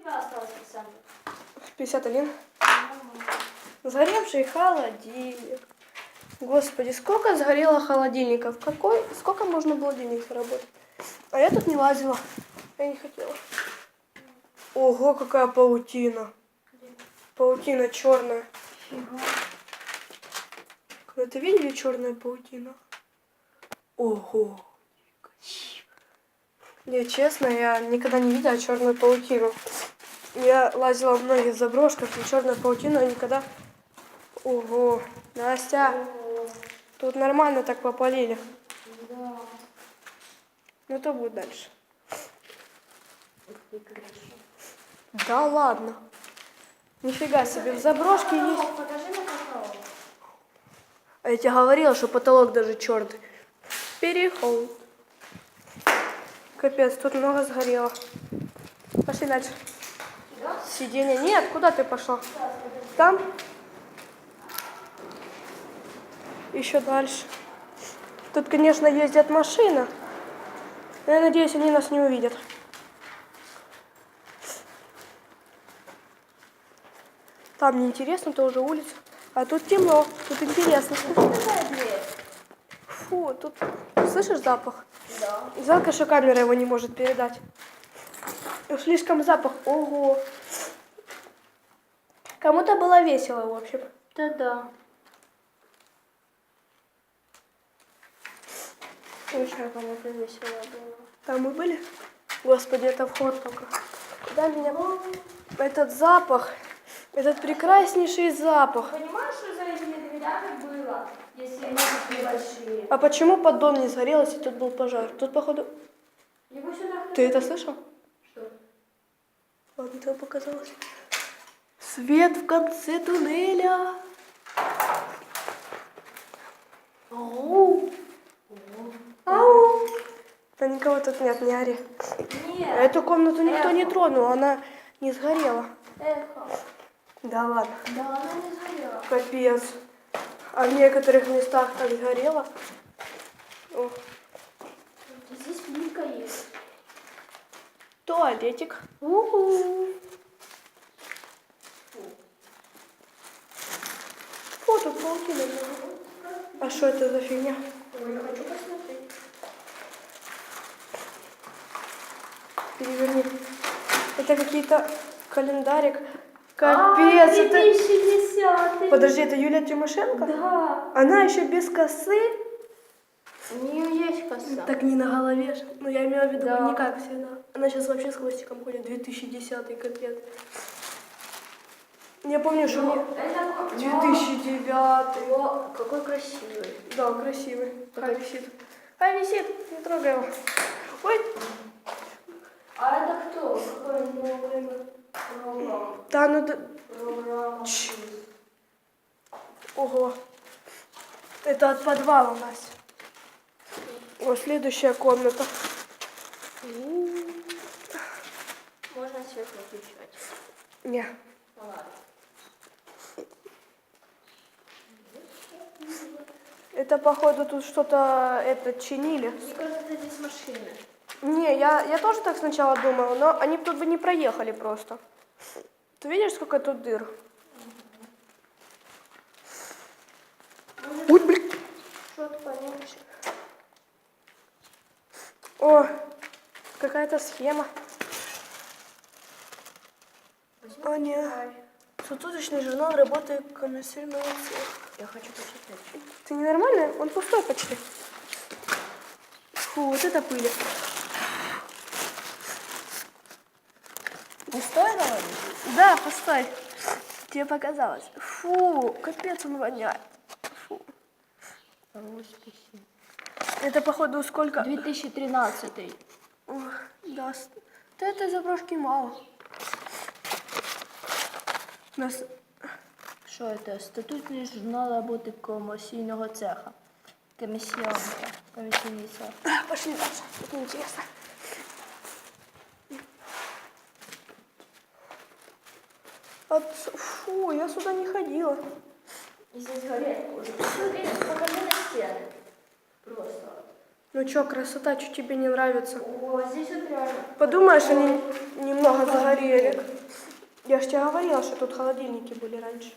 тебя осталось процентов? 51. Сгоревший холодильник. Господи, сколько сгорело холодильников? Сколько можно было денег заработать? А я тут не лазила. Я не хотела. Ого, какая паутина. Паутина черная. Когда-то видели черную паутину? Ого. Не, честно, я никогда не видела черную паутину. Я лазила в многих заброшках, и черную паутину я никогда... Ого. Настя, тут нормально так попалили. Да. Ну, то будет дальше. Да ладно. Нифига себе, в заброшке есть... Покажи на потолок. А я тебе говорила, что потолок даже черный. Переход. Капец, тут много сгорело. Пошли дальше. Да? Сиденье. Нет, куда ты пошла? Там? Еще дальше. Тут, конечно, ездят машины. Но я надеюсь, они нас не увидят. Там неинтересно, тоже улица. А тут темно, тут интересно. Какая дверь? Фу, тут... Слышишь запах? Да. Жалко, что камера его не может передать. Слишком запах. Ого. Кому-то было весело, в общем. Да. Очень кому-то весело было. Там мы были? Господи, это вход только. Куда меня... Этот запах. Этот прекраснейший запах. Понимаешь, что за этими дверями было, если они такие большие? А почему поддон не сгорел, если тут был пожар? Тут, походу... Его сюда Ты это слышал? Что? Ладно, тебе показалось. Свет в конце туннеля. Ау. Ау. Да никого тут нет, не ори. Нет. Эту комнату никто не тронул, она не сгорела. Эхо. Да ладно. Да, она не сгорела. Капец. А в некоторых местах так сгорело. О. Здесь плитка есть. Туалетик. У-ху. О, тут паутина. А что это за фигня? Ой, я хочу посмотреть. Переверни. Это какие-то календарик. Капец, это... 2010. Подожди, это Юлия Тимошенко? Да. Она еще без косы? У нее есть коса. Так не на голове же. Ну, я имела в виду, Да. не как всегда. Она сейчас вообще с хвостиком ходит. 2010-й, капец. Я помню, что мне... Это 2009-й. О, какой красивый. Да, красивый. Хай висит. Хай висит. Не трогай его. Ой. А это кто? Какое новое? Программа. Да, ну... Да... Программа. Чш. Ого. Это от подвала у нас. Вот следующая комната. Можно свет выключать. Не. Ну ладно. Это, походу, тут что-то чинили. Мне кажется, здесь машины. Не, я тоже так сначала думала, но они тут бы не проехали просто. Ты видишь, сколько тут дыр? Ой, блин. Что-то поменьше. О, какая-то схема. О, нет. Суточный журнал работы коммерческого цеха. Я хочу почитать. Ты ненормальная? Он пустой почти. Фу, вот это пыль. Пустой, говоришь? Да, пустой. Тебе показалось. Фу, капец он воняет. Фу. Это, походу, сколько? 2013. Ох, да, да этой заброшки мало. У нас... Що це? Статутний журнал роботи комерційного цеха. Комісійний цех. Пошли дальше, тут неинтересно. Фу, я сюда не ходила. И здесь горит уже. Посмотри, покажи на стены. Просто. Ну чё, красота, что тебе не нравится? О, здесь вот реально. Подумаешь, они немного загорели. Я ж тебе говорила, что тут холодильники были раньше.